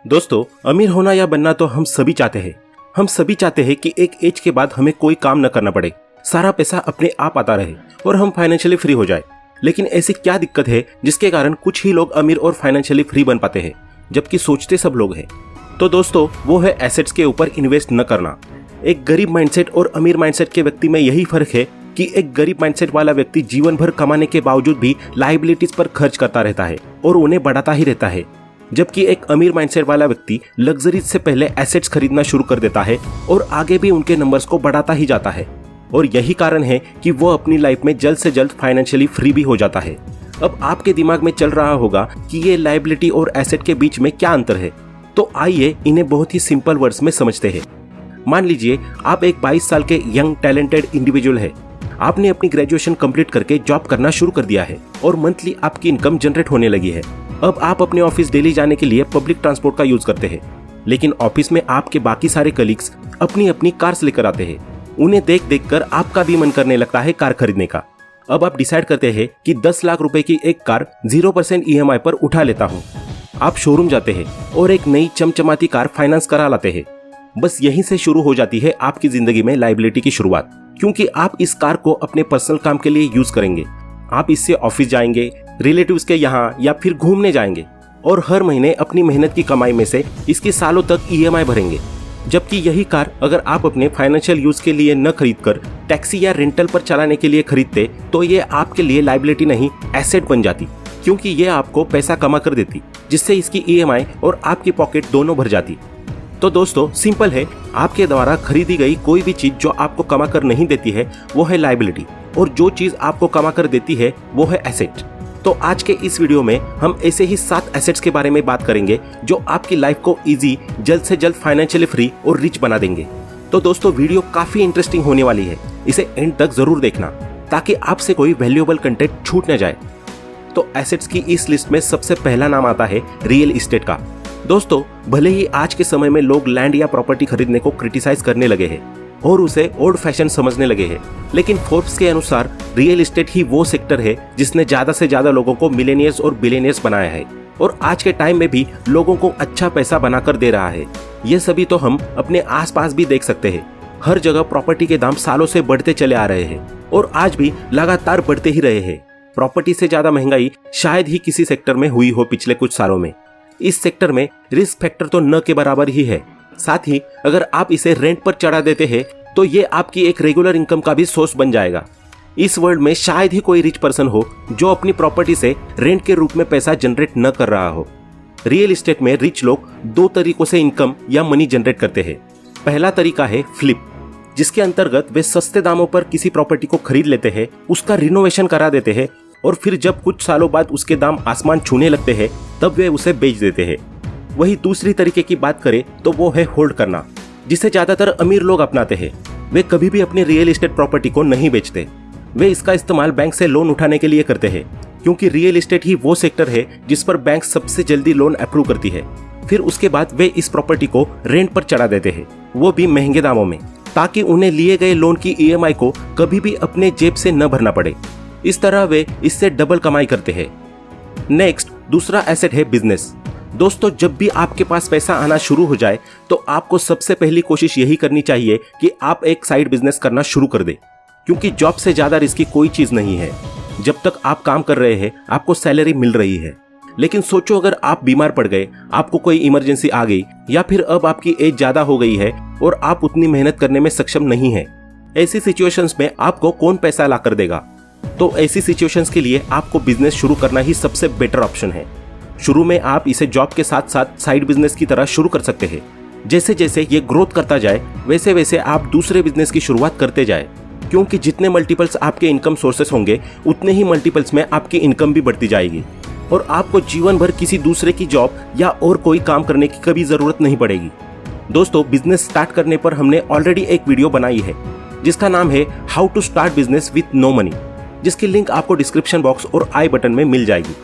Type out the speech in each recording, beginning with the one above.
दोस्तों, अमीर होना या बनना तो हम सभी चाहते हैं। हम सभी चाहते हैं कि एक एज के बाद हमें कोई काम न करना पड़े, सारा पैसा अपने आप आता रहे और हम फाइनेंशियली फ्री हो जाए। लेकिन ऐसी क्या दिक्कत है जिसके कारण कुछ ही लोग अमीर और फाइनेंशियली फ्री बन पाते हैं, जबकि सोचते सब लोग हैं। तो दोस्तों, वो है एसेट्स के ऊपर इन्वेस्ट न करना। एक गरीब माइंडसेट और अमीर माइंडसेट के व्यक्ति में यही फर्क है कि एक गरीब माइंडसेट वाला व्यक्ति जीवन भर कमाने के बावजूद भी लायबिलिटीज पर खर्च करता रहता है और उन्हें बढ़ाता ही रहता है, जबकि एक अमीर माइंडसेट वाला व्यक्ति लग्जरीज से पहले एसेट्स खरीदना शुरू कर देता है और आगे भी उनके नंबर्स को बढ़ाता ही जाता है। और यही कारण है कि वो अपनी लाइफ में जल्द से जल्द फाइनेंशियली फ्री भी हो जाता है। अब आपके दिमाग में चल रहा होगा कि ये लायबिलिटी और एसेट के बीच में क्या अंतर है, तो आइए इन्हें बहुत ही सिंपल वर्ड्स में समझते हैं। मान लीजिए आप एक 22 साल के यंग टैलेंटेड इंडिविजुअल है। आपने अपनी ग्रेजुएशन कंप्लीट करके जॉब करना शुरू कर दिया है और मंथली आपकी इनकम जनरेट होने लगी है। अब आप अपने ऑफिस डेली जाने के लिए पब्लिक ट्रांसपोर्ट का यूज करते हैं, लेकिन ऑफिस में आपके बाकी सारे कलीग्स अपनी अपनी कार्स लेकर आते हैं। उन्हें देख देख कर आपका भी मन करने लगता है कार खरीदने का। अब आप डिसाइड करते हैं कि 10 लाख रुपए की एक कार 0% EMI पर उठा लेता हूँ। आप शोरूम जाते हैं और एक नई चमचमाती कार फाइनेंस करा लाते हैं। बस यहीं से शुरू हो जाती है आपकी जिंदगी में लायबिलिटी की शुरुआत, क्योंकि आप इस कार को अपने पर्सनल काम के लिए यूज करेंगे। आप इससे ऑफिस जाएंगे, रिलेटिव्स के यहाँ या फिर घूमने जाएंगे और हर महीने अपनी मेहनत की कमाई में से इसकी सालों तक EMI भरेंगे। जबकि यही कार अगर आप अपने फाइनेंशियल यूज के लिए न खरीदकर टैक्सी या रेंटल पर चलाने के लिए खरीदते, तो ये आपके लिए लायबिलिटी नहीं एसेट बन जाती, क्योंकि ये आपको पैसा कमा कर देती, जिससे इसकी EMI और आपकी पॉकेट दोनों भर जाती। तो दोस्तों, सिंपल है, आपके द्वारा खरीदी गई कोई भी चीज जो आपको कमा कर नहीं देती है वो है लायबिलिटी, और जो चीज आपको कमा कर देती है वो है एसेट। तो आज के इस वीडियो में हम ऐसे ही 7 एसेट्स के बारे में बात करेंगे जो आपकी लाइफ को इजी, जल्द से जल्द फाइनेंशियली फ्री और रिच बना देंगे। तो दोस्तों, वीडियो काफी इंटरेस्टिंग होने वाली है, इसे एंड तक जरूर देखना ताकि आपसे कोई वैल्यूएबल कंटेंट छूट न जाए। तो एसेट्स की इस लिस्ट में सबसे पहला नाम आता है रियल इस्टेट का। दोस्तों, भले ही आज के समय में लोग लैंड या प्रॉपर्टी खरीदने को क्रिटिसाइज करने लगे हैं और उसे ओल्ड फैशन समझने लगे हैं, लेकिन फोर्ब्स के अनुसार रियल एस्टेट ही वो सेक्टर है जिसने ज्यादा से ज्यादा लोगों को मिलेनियर्स और बिलियनियर्स बनाया है और आज के टाइम में भी लोगों को अच्छा पैसा बनाकर दे रहा है। ये सभी तो हम अपने आसपास भी देख सकते हैं। हर जगह प्रॉपर्टी के दाम सालों से बढ़ते चले आ रहे हैं और आज भी लगातार बढ़ते ही रहे हैं। प्रॉपर्टी से ज्यादा महंगाई शायद ही किसी सेक्टर में हुई हो पिछले कुछ सालों में। इस सेक्टर में रिस्क फैक्टर तो न के बराबर ही है। साथ ही अगर आप इसे रेंट पर चढ़ा देते हैं तो ये आपकी एक रेगुलर इनकम का भी सोर्स बन जाएगा। इस वर्ल्ड में शायद ही कोई रिच पर्सन हो जो अपनी प्रॉपर्टी से रेंट के रूप में पैसा जनरेट न कर रहा हो। रियल एस्टेट में रिच लोग 2 तरीकों से इनकम या मनी जनरेट करते हैं। पहला तरीका है फ्लिप, जिसके अंतर्गत वे सस्ते दामों पर किसी प्रॉपर्टी को खरीद लेते हैं, उसका रिनोवेशन करा देते हैं और फिर जब कुछ सालों बाद उसके दाम आसमान छूने लगते हैं तब वे उसे बेच देते हैं। वही दूसरी तरीके की बात करें तो वो है होल्ड करना, जिसे ज्यादातर अमीर लोग अपनाते हैं। वे कभी भी अपनी रियल एस्टेट प्रॉपर्टी को नहीं बेचते। वे इसका इस्तेमाल बैंक से लोन उठाने के लिए करते हैं, क्योंकि रियल एस्टेट ही वो सेक्टर है जिस पर बैंक सबसे जल्दी लोन अप्रूव करती है। फिर उसके बाद वे इस प्रॉपर्टी को रेंट पर चढ़ा देते हैं, वो भी महंगे दामों में, ताकि उन्हें लिए गए लोन की EMI को कभी भी अपने जेब से न भरना पड़े। इस तरह वे इससे डबल कमाई करते हैं। नेक्स्ट, दूसरा एसेट है बिजनेस। दोस्तों, जब भी आपके पास पैसा आना शुरू हो जाए तो आपको सबसे पहली कोशिश यही करनी चाहिए कि आप एक साइड बिजनेस करना शुरू कर दें, क्योंकि जॉब से ज्यादा रिस्की कोई चीज नहीं है। जब तक आप काम कर रहे हैं आपको सैलरी मिल रही है, लेकिन सोचो अगर आप बीमार पड़ गए, आपको कोई इमरजेंसी आ गई या फिर अब आपकी एज ज्यादा हो गई है और आप उतनी मेहनत करने में सक्षम नहीं है। ऐसी सिचुएशंस में आपको कौन पैसा ला कर देगा? तो ऐसी सिचुएशंस के लिए आपको बिजनेस शुरू करना ही सबसे बेटर ऑप्शन है। शुरू में आप इसे जॉब के साथ साथ साइड बिजनेस की तरह शुरू कर सकते हैं। जैसे जैसे ये ग्रोथ करता जाए वैसे वैसे आप दूसरे बिजनेस की शुरुआत करते जाए, क्योंकि जितने मल्टीपल्स आपके इनकम सोर्सेस होंगे उतने ही मल्टीपल्स में आपकी इनकम भी बढ़ती जाएगी और आपको जीवन भर किसी दूसरे की जॉब या और कोई काम करने की कभी जरूरत नहीं पड़ेगी। दोस्तों, बिजनेस स्टार्ट करने पर हमने ऑलरेडी एक वीडियो बनाई है जिसका नाम है how to start business with no money, जिसकी लिंक आपको डिस्क्रिप्शन बॉक्स और आई बटन में मिल जाएगी।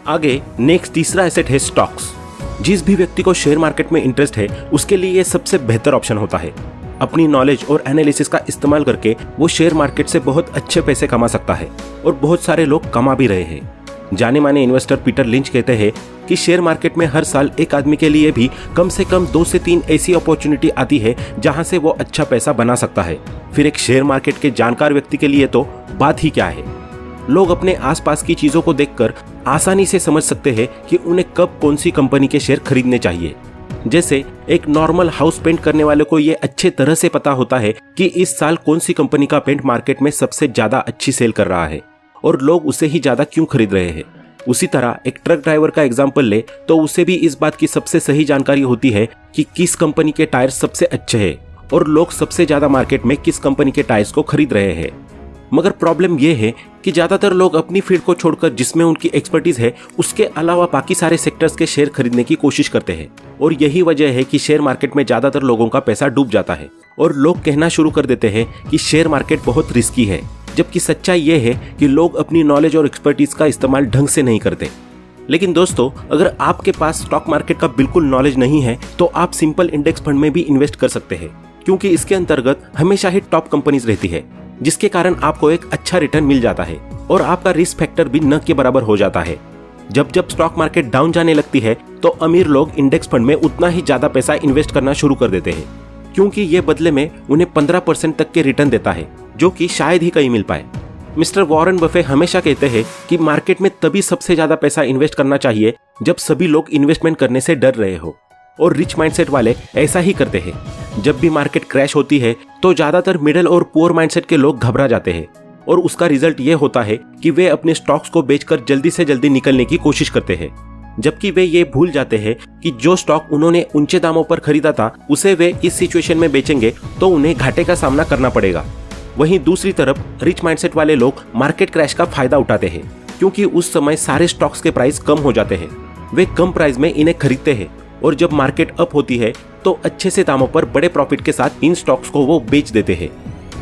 आगे नेक्स्ट तीसरा एसेट है स्टॉक्स। जिस भी व्यक्ति को शेयर मार्केट में इंटरेस्ट है उसके लिए ये सबसे बेहतर ऑप्शन होता है। अपनी नॉलेज और एनालिसिस का इस्तेमाल करके वो शेयर मार्केट से बहुत अच्छे पैसे कमा सकता है और बहुत सारे लोग कमा भी रहे हैं। जाने माने इन्वेस्टर पीटर लिंच कहते हैं कि शेयर मार्केट में हर साल एक आदमी के लिए भी कम से कम 2 से 3 ऐसी अपॉर्चुनिटी आती है जहां से वो अच्छा पैसा बना सकता है। फिर एक शेयर मार्केट के जानकार व्यक्ति के लिए तो बात ही क्या है। लोग अपने आसपास की चीजों को देखकर आसानी से समझ सकते हैं कि उन्हें कब कौन सी कंपनी के शेयर खरीदने चाहिए। जैसे एक नॉर्मल हाउस पेंट करने वाले को ये अच्छे तरह से पता होता है कि इस साल कौन सी कंपनी का पेंट मार्केट में सबसे ज्यादा अच्छी सेल कर रहा है और लोग उसे ही ज्यादा क्यों खरीद रहे हैं। उसी तरह एक ट्रक ड्राइवर का एग्जाम्पल ले तो उसे भी इस बात की सबसे सही जानकारी होती है कि किस कंपनी के टायर सबसे अच्छे हैं और लोग सबसे ज्यादा मार्केट में किस कंपनी के टायर्स को खरीद रहे हैं। मगर प्रॉब्लम यह है कि ज्यादातर लोग अपनी फील्ड को छोड़कर जिसमें उनकी एक्सपर्टीज है उसके अलावा बाकी सारे सेक्टर्स के शेयर खरीदने की कोशिश करते हैं और यही वजह है कि शेयर मार्केट में ज्यादातर लोगों का पैसा डूब जाता है और लोग कहना शुरू कर देते हैं कि शेयर मार्केट बहुत रिस्की है, जबकि सच्चाई यह है कि लोग अपनी नॉलेज और एक्सपर्टीज का इस्तेमाल ढंग से नहीं करते। लेकिन दोस्तों, अगर आपके पास स्टॉक मार्केट का बिल्कुल नॉलेज नहीं है तो आप सिंपल इंडेक्स फंड में भी इन्वेस्ट कर सकते हैं, क्योंकि इसके अंतर्गत हमेशा ही टॉप कंपनीज रहती है, जिसके कारण आपको एक अच्छा रिटर्न मिल जाता है और आपका रिस्क फैक्टर भी न के बराबर हो जाता है। जब जब स्टॉक मार्केट डाउन जाने लगती है तो अमीर लोग इंडेक्स फंड में उतना ही ज्यादा पैसा इन्वेस्ट करना शुरू कर देते हैं, क्योंकि ये बदले में उन्हें 15% तक के रिटर्न देता है, जो कि शायद ही कहीं मिल पाए। मिस्टर वॉरेन बफे हमेशा कहते हैं कि मार्केट में तभी सबसे ज्यादा पैसा इन्वेस्ट करना चाहिए जब सभी लोग इन्वेस्टमेंट करने से डर रहे हो, और रिच माइंडसेट वाले ऐसा ही करते हैं। जब भी मार्केट क्रैश होती है तो ज्यादातर मिडिल और पुअर माइंडसेट के लोग घबरा जाते हैं और उसका रिजल्ट ये होता है कि वे अपने स्टॉक्स को बेचकर जल्दी से जल्दी निकलने की कोशिश करते हैं, जबकि वे ये भूल जाते हैं कि जो स्टॉक उन्होंने ऊंचे दामों पर खरीदा था उसे वे इस सिचुएशन में बेचेंगे तो उन्हें घाटे का सामना करना पड़ेगा। वहीं दूसरी तरफ रिच माइंडसेट वाले लोग मार्केट क्रैश का फायदा उठाते हैं, क्योंकि उस समय सारे स्टॉक्स के प्राइस कम हो जाते हैं। वे कम प्राइस में इन्हें खरीदते हैं और जब मार्केट अप होती है तो अच्छे से दामों पर बड़े प्रॉफिट के साथ इन स्टॉक्स को वो बेच देते हैं।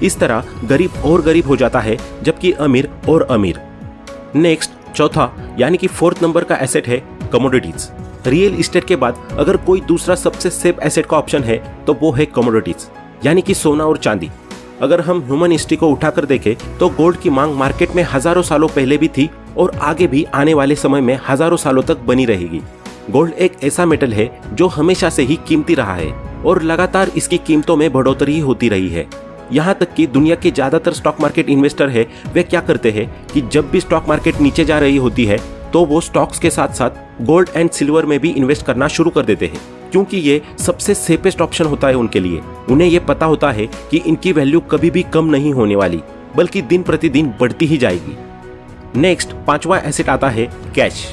इस तरह गरीब और गरीब हो जाता है, जबकि अमीर और अमीर। नेक्स्ट, चौथा यानी कि 4th नंबर का एसेट है कमोडिटीज। रियल एस्टेट के बाद अगर कोई दूसरा सबसे सेफ एसेट का ऑप्शन है तो वो है कमोडिटीज, यानी कि सोना और चांदी। अगर हम ह्यूमन हिस्ट्री को उठाकर देखें तो गोल्ड की मांग मार्केट में हजारों सालों पहले भी थी और आगे भी आने वाले समय में हजारों सालों तक बनी रहेगी। गोल्ड एक ऐसा मेटल है जो हमेशा से ही कीमती रहा है और लगातार इसकी कीमतों में बढ़ोतरी होती रही है। यहाँ तक कि दुनिया के ज्यादातर स्टॉक मार्केट इन्वेस्टर है वे क्या करते हैं कि जब भी स्टॉक मार्केट नीचे जा रही होती है तो वो स्टॉक्स के साथ साथ गोल्ड एंड सिल्वर में भी इन्वेस्ट करना शुरू कर देते हैं, क्योंकि ये सबसे सेफेस्ट ऑप्शन होता है उनके लिए। उन्हें ये पता होता है कि इनकी वैल्यू कभी भी कम नहीं होने वाली, बल्कि दिन प्रतिदिन बढ़ती ही जाएगी। नेक्स्ट, 5वां एसेट आता है कैश।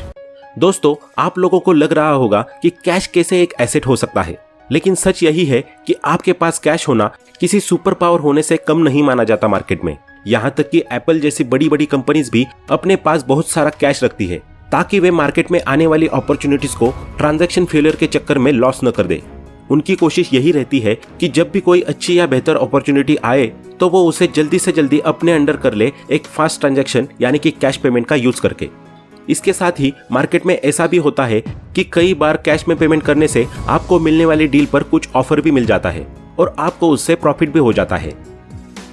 दोस्तों, आप लोगों को लग रहा होगा कि कैश कैसे एक एसेट हो सकता है, लेकिन सच यही है कि आपके पास कैश होना किसी सुपर पावर होने से कम नहीं माना जाता मार्केट में। यहाँ तक कि एप्पल जैसी बड़ी बड़ी कंपनीज भी अपने पास बहुत सारा कैश रखती है ताकि वे मार्केट में आने वाली अपॉर्चुनिटीज को ट्रांजैक्शन फेलियर के चक्कर में लॉस न कर दे। उनकी कोशिश यही रहती है कि जब भी कोई अच्छी या बेहतर अपॉर्चुनिटी आए तो वो उसे जल्दी से जल्दी अपने अंडर कर ले, एक फास्ट ट्रांजैक्शन यानी कि कैश पेमेंट का यूज करके। इसके साथ ही मार्केट में ऐसा भी होता है कि कई बार कैश में पेमेंट करने से आपको मिलने वाली डील पर कुछ ऑफर भी मिल जाता है और आपको उससे प्रॉफिट भी हो जाता है।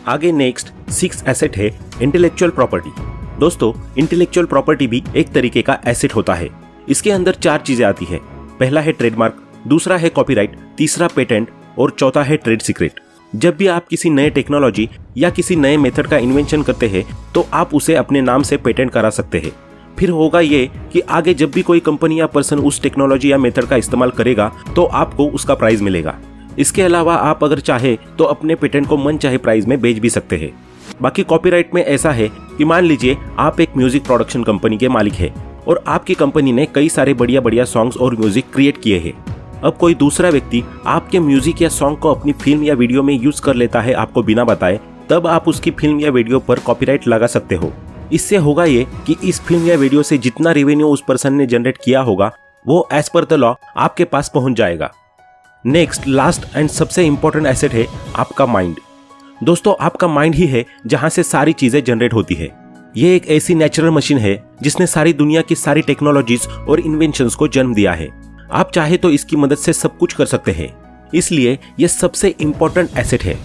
आगे नेक्स्ट 6th एसेट है इंटेलेक्चुअल प्रॉपर्टी। दोस्तों, इंटेलेक्चुअल प्रॉपर्टी भी एक तरीके का एसेट होता है। इसके अंदर 4 चीजें आती है। पहला है ट्रेडमार्क, दूसरा है कॉपीराइट, तीसरा पेटेंट और चौथा है ट्रेड सीक्रेट। जब भी आप किसी नए टेक्नोलॉजी या किसी नए मेथड का इन्वेंशन करते हैं तो आप उसे अपने नाम से पेटेंट करा सकते हैं। फिर होगा ये कि आगे जब भी कोई कंपनी या पर्सन उस टेक्नोलॉजी या मेथड का इस्तेमाल करेगा तो आपको उसका प्राइस मिलेगा। इसके अलावा आप अगर चाहे तो अपने पेटेंट को मन चाहे प्राइस में बेच भी सकते हैं। बाकी कॉपीराइट में ऐसा है कि मान लीजिए आप एक म्यूजिक प्रोडक्शन कंपनी के मालिक हैं और आपकी कंपनी ने कई सारे बढ़िया बढ़िया सॉन्ग्स और म्यूजिक क्रिएट किए हैं। अब कोई दूसरा व्यक्ति आपके म्यूजिक या सॉन्ग को अपनी फिल्म या वीडियो में यूज कर लेता है आपको बिना बताए, तब आप उसकी फिल्म या वीडियो पर कॉपीराइट लगा सकते हो। इससे होगा ये कि इस फिल्म या वीडियो से जितना रेवेन्यू उस पर्सन ने जनरेट किया होगा वो एज पर द लॉ आपके पास पहुंच जाएगा। नेक्स्ट, लास्ट एंड सबसे इंपॉर्टेंट एसेट है आपका माइंड। दोस्तों, आपका माइंड ही है जहां से सारी चीजें जनरेट होती है। ये एक ऐसी नेचुरल मशीन है जिसने सारी दुनिया की सारी टेक्नोलॉजीज और इन्वेंशंस को जन्म दिया है। आप चाहे तो इसकी मदद से सब कुछ कर सकते हैं, इसलिए यह सबसे इंपॉर्टेंट एसेट है।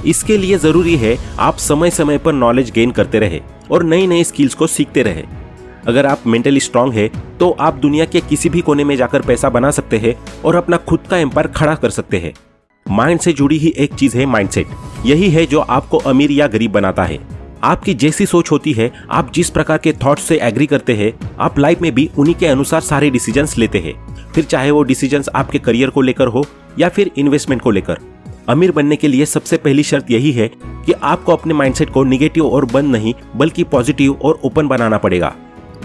इसके लिए जरूरी है आप समय समय पर नॉलेज गेन करते रहे और नई नई स्किल्स को सीखते रहे। अगर आप मेंटली स्ट्रांग है तो आप दुनिया के किसी भी कोने में जाकर पैसा बना सकते हैं और अपना खुद का एम्पायर खड़ा कर सकते हैं। माइंड से जुड़ी ही एक चीज है माइंडसेट। यही है जो आपको अमीर या गरीब बनाता है। आपकी जैसी सोच होती है, आप जिस प्रकार के थॉट्स से एग्री करते हैं, आप लाइफ में भी उन्हीं के अनुसार सारे डिसीजंस लेते हैं, फिर चाहे वो डिसीजंस आपके करियर को लेकर हो या फिर इन्वेस्टमेंट को लेकर। अमीर बनने के लिए सबसे पहली शर्त यही है कि आपको अपने माइंडसेट को निगेटिव और बंद नहीं बल्कि पॉजिटिव और ओपन बनाना पड़ेगा।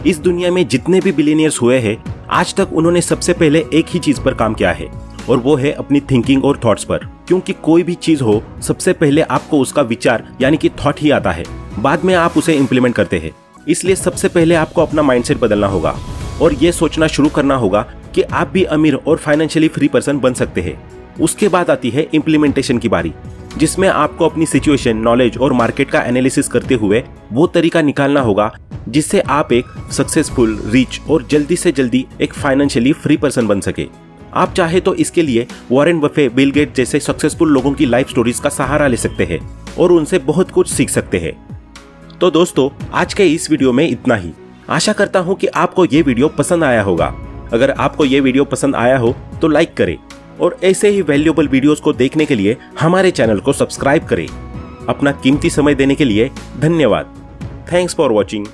इस दुनिया में जितने भी बिलियनियर्स हुए हैं, आज तक उन्होंने सबसे पहले एक ही चीज पर काम किया है और वो है अपनी थिंकिंग और थॉट्स पर। क्योंकि कोई भी चीज हो, सबसे पहले आपको उसका विचार यानी कि थॉट ही आता है, बाद में आप उसे इम्प्लीमेंट करते हैं। इसलिए सबसे पहले आपको अपना माइंडसेट बदलना होगा और ये सोचना शुरू करना होगा कि आप भी अमीर और फाइनेंशियली फ्री पर्सन बन सकते हैं। उसके बाद आती है इम्प्लीमेंटेशन की बारी, जिसमें आपको अपनी सिचुएशन, नॉलेज और मार्केट का एनालिसिस करते हुए वो तरीका निकालना होगा जिससे आप एक सक्सेसफुल, रिच और जल्दी से जल्दी एक फाइनेंशियली फ्री पर्सन बन सके। आप चाहे तो इसके लिए वॉरेन बफे, बिल गेट जैसे सक्सेसफुल लोगों की लाइफ स्टोरीज का सहारा ले सकते हैं और उनसे बहुत कुछ सीख सकते हैं। तो दोस्तों, आज के इस वीडियो में इतना ही। आशा करता हूं कि आपको ये वीडियो पसंद आया होगा। अगर आपको ये वीडियो पसंद आया हो तो लाइक करें और ऐसे ही वैल्यूएबल वीडियोस को देखने के लिए हमारे चैनल को सब्सक्राइब करें। अपना कीमती समय देने के लिए धन्यवाद। Thanks for watching.